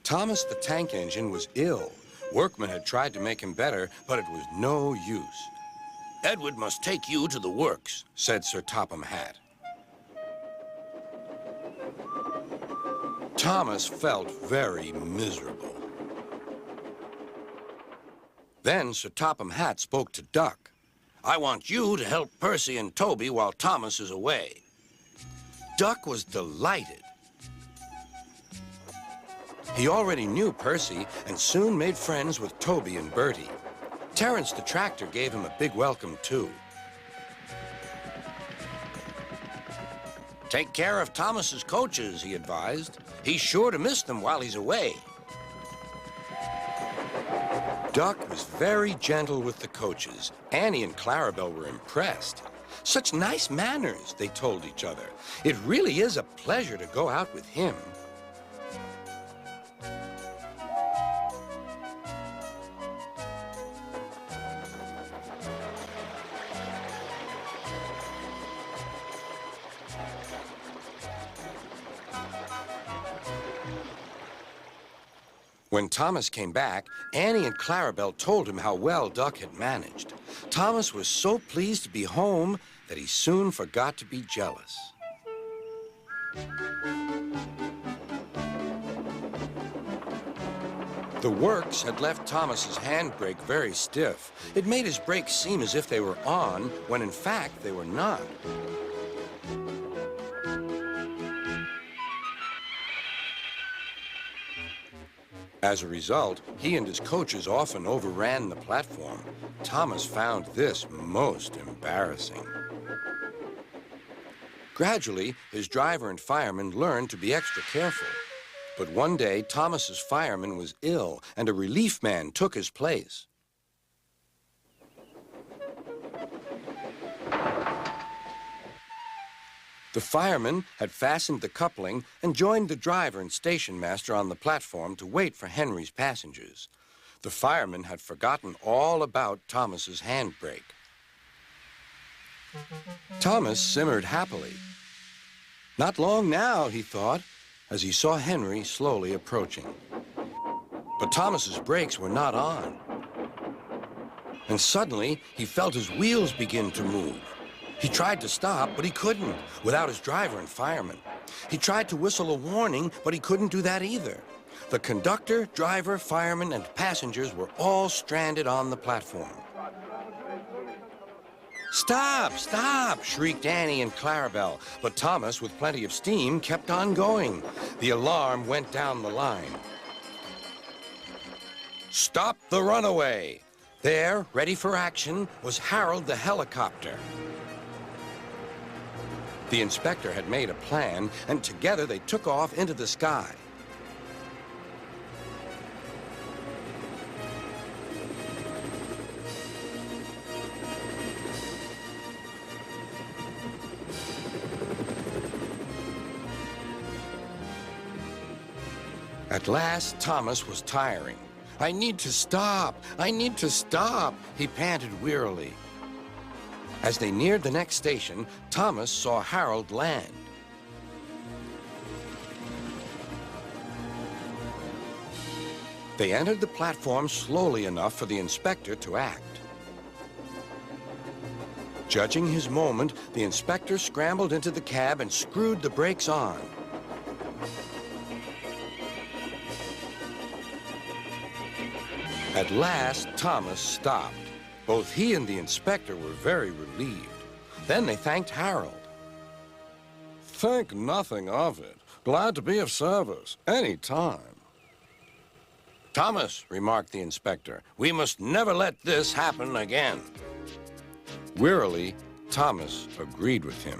Thomas the tank engine was ill. Workmen had tried to make him better, but it was no use. "Edward must take you to the works," said Sir Topham Hatt. Thomas felt very miserable. Then Sir Topham Hatt spoke to Duck. "I want you to help Percy and Toby while Thomas is away." Duck was delighted. He already knew Percy and soon made friends with Toby and Bertie. Terence the tractor gave him a big welcome, too. "Take care of Thomas's coaches," he advised. "He's sure to miss them while he's away." Duck was very gentle with the coaches. Annie and Clarabelle were impressed. "Such nice manners," they told each other. "It really is a pleasure to go out with him." When Thomas came back, Annie and Clarabelle told him how well Duck had managed. Thomas was so pleased to be home that he soon forgot to be jealous. The works had left Thomas's handbrake very stiff. It made his brakes seem as if they were on, when in fact they were not. As a result, he and his coaches often overran the platform. Thomas found this most embarrassing. Gradually, his driver and fireman learned to be extra careful. But one day, Thomas's fireman was ill, and a relief man took his place. The fireman had fastened the coupling and joined the driver and station master on the platform to wait for Henry's passengers. The fireman had forgotten all about Thomas's handbrake. Thomas simmered happily. Not long now, he thought, as he saw Henry slowly approaching. But Thomas's brakes were not on. And suddenly, he felt his wheels begin to move. He tried to stop, but he couldn't, without his driver and fireman. He tried to whistle a warning, but he couldn't do that either. The conductor, driver, fireman, and passengers were all stranded on the platform. "Stop, stop!" shrieked Annie and Clarabelle, but Thomas, with plenty of steam, kept on going. The alarm went down the line. "Stop the Runaway!" There, ready for action, was Harold the helicopter. The inspector had made a plan, and together they took off into the sky. At last, Thomas was tiring. "I need to stop! I need to stop!" he panted wearily. As they neared the next station, Thomas saw Harold land. They entered the platform slowly enough for the inspector to act. Judging his moment, the inspector scrambled into the cab and screwed the brakes on. At last, Thomas stopped. Both he and the inspector were very relieved. Then they thanked Harold. "Think nothing of it. Glad to be of service, any time." "Thomas," remarked the inspector, "we must never let this happen again." Wearily, Thomas agreed with him.